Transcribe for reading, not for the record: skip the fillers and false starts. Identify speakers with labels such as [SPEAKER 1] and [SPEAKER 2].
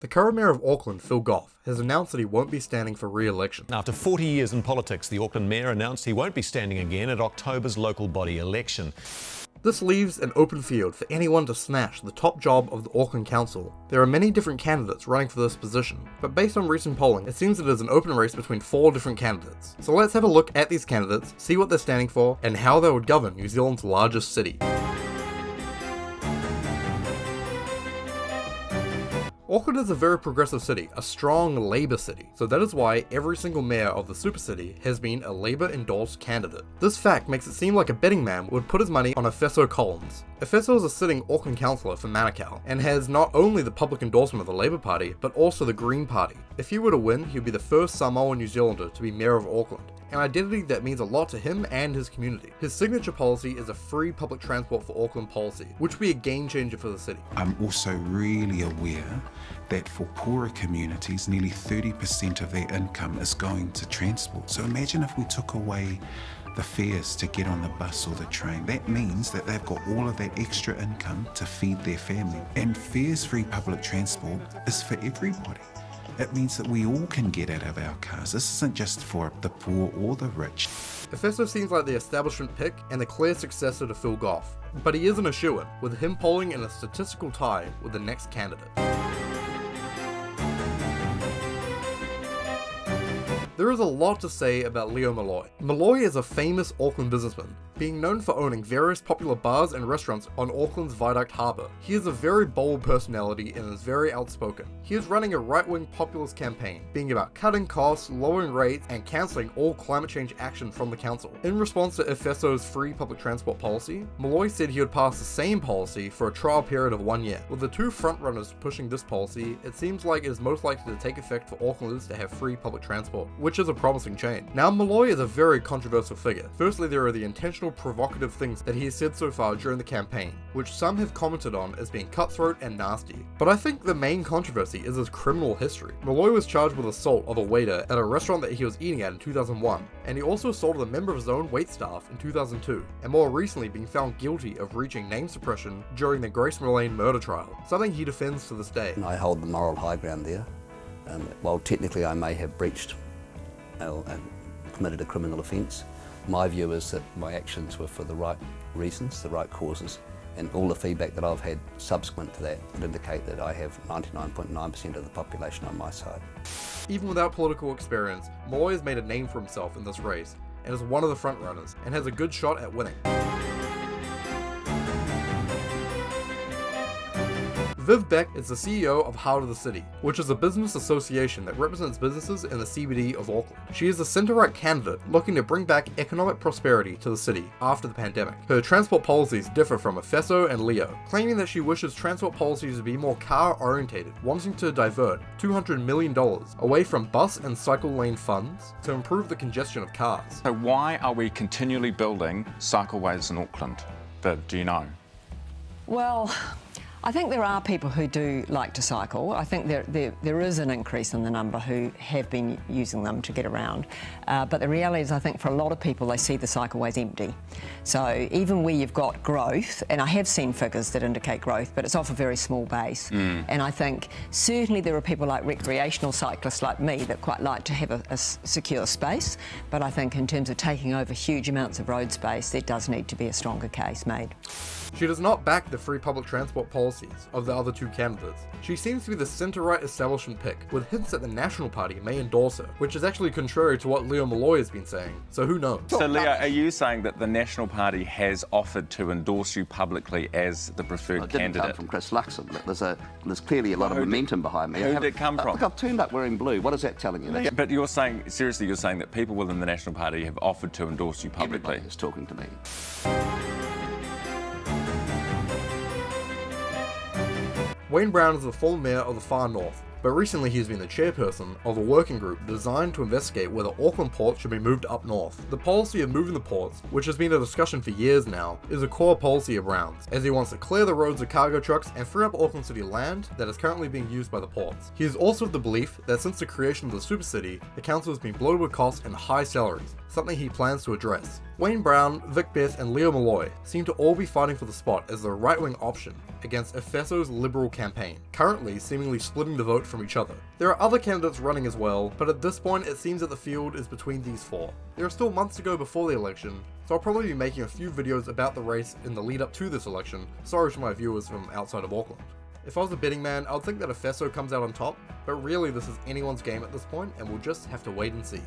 [SPEAKER 1] The current mayor of Auckland, Phil Goff, has announced that he won't be standing for re-election.
[SPEAKER 2] After 40 years in politics, the Auckland mayor announced he won't be standing again at October's local body election.
[SPEAKER 1] This leaves an open field for anyone to snatch the top job of the Auckland Council. There are many different candidates running for this position, but based on recent polling, it seems it is an open race between 4 different candidates. So let's have a look at these candidates, see what they're standing for, and how they would govern New Zealand's largest city. Auckland is a very progressive city, a strong Labour city, so that is why every single mayor of the super city has been a Labour-endorsed candidate. This fact makes it seem like a betting man would put his money on Efeso Collins. Efeso is a sitting Auckland councillor for Manukau, and has not only the public endorsement of the Labour Party, but also the Green Party. If he were to win, he would be the first Samoan New Zealander to be mayor of Auckland, an identity that means a lot to him and his community. His signature policy is a free public transport for Auckland policy, which would be a game changer for the city.
[SPEAKER 3] I'm also really aware that for poorer communities, nearly 30% of their income is going to transport. So imagine if we took away the fares to get on the bus or the train. That means that they've got all of that extra income to feed their family. And fares-free public transport is for everybody. It means that we all can get out of our cars. This isn't just for the poor or the rich.
[SPEAKER 1] Efeso seems like the establishment pick and the clear successor to Phil Goff, but he isn't a shoo-in, with him polling in a statistical tie with the next candidate. There is a lot to say about Leo Molloy. Molloy is a famous Auckland businessman, being known for owning various popular bars and restaurants on Auckland's Viaduct Harbour. He is a very bold personality and is very outspoken. He is running a right-wing populist campaign, being about cutting costs, lowering rates, and cancelling all climate change action from the council. In response to Efeso's free public transport policy, Molloy said he would pass the same policy for a trial period of 1 year. With the two frontrunners pushing this policy, it seems like it is most likely to take effect for Aucklanders to have free public transport, which is a promising change. Now, Molloy is a very controversial figure. Firstly, there are the intentional provocative things that he has said so far during the campaign, which some have commented on as being cutthroat and nasty. But I think the main controversy is his criminal history. Molloy was charged with assault of a waiter at a restaurant that he was eating at in 2001, and he also assaulted a member of his own waitstaff in 2002, and more recently being found guilty of breaching name suppression during the Grace Merlane murder trial, something he defends to this day.
[SPEAKER 4] I hold the moral high ground there. While technically I may have breached and committed a criminal offence, my view is that my actions were for the right reasons, the right causes, and all the feedback that I've had subsequent to that would indicate that I have 99.9% of the population on my side.
[SPEAKER 1] Even without political experience, Molloy has made a name for himself in this race, and is one of the frontrunners, and has a good shot at winning. Viv Beck is the CEO of Heart of the City, which is a business association that represents businesses in the CBD of Auckland. She is a centre-right candidate looking to bring back economic prosperity to the city after the pandemic. Her transport policies differ from Efeso and Leo, claiming that she wishes transport policies to be more car-orientated, wanting to divert $200 million away from bus and cycle lane funds to improve the congestion of cars.
[SPEAKER 5] So why are we continually building cycleways in Auckland? Do you know?
[SPEAKER 6] Well, I think there are people who do like to cycle. I think there is an increase in the number who have been using them to get around. But the reality is, I think for a lot of people, they see the cycleways empty. So even where you've got growth, and I have seen figures that indicate growth, but it's off a very small base. And I think certainly there are people like recreational cyclists like me that quite like to have a secure space. But I think in terms of taking over huge amounts of road space, there does need to be a stronger case made.
[SPEAKER 1] She does not back the free public transport policies of the other two candidates. She seems to be the centre-right establishment pick, with hints that the National Party may endorse her, which is actually contrary to what Leo Molloy has been saying, so who knows?
[SPEAKER 5] So Leo, are you saying that the National Party has offered to endorse you publicly as the preferred candidate?
[SPEAKER 4] It didn't come from Chris Luxon. There's clearly a lot of momentum behind me.
[SPEAKER 5] Who did it come from?
[SPEAKER 4] Look, I've turned up wearing blue. What is that telling you?
[SPEAKER 5] Yeah, but you're saying, seriously, you're saying that people within the National Party have offered to endorse you publicly?
[SPEAKER 4] Everybody is talking to me.
[SPEAKER 1] Wayne Brown is the former mayor of the Far North, but recently he's been the chairperson of a working group designed to investigate whether Auckland ports should be moved up north. The policy of moving the ports, which has been a discussion for years now, is a core policy of Brown's, as he wants to clear the roads of cargo trucks and free up Auckland City land that is currently being used by the ports. He is also of the belief that since the creation of the super city, the council has been bloated with costs and high salaries, something he plans to address. Wayne Brown, Vic Beth, and Leo Molloy seem to all be fighting for the spot as the right-wing option, against Efeso's Liberal campaign, currently seemingly splitting the vote from each other. There are other candidates running as well, but at this point it seems that the field is between these four. There are still months to go before the election, so I'll probably be making a few videos about the race in the lead up to this election, sorry to my viewers from outside of Auckland. If I was a betting man, I would think that Efeso comes out on top, but really this is anyone's game at this point and we'll just have to wait and see.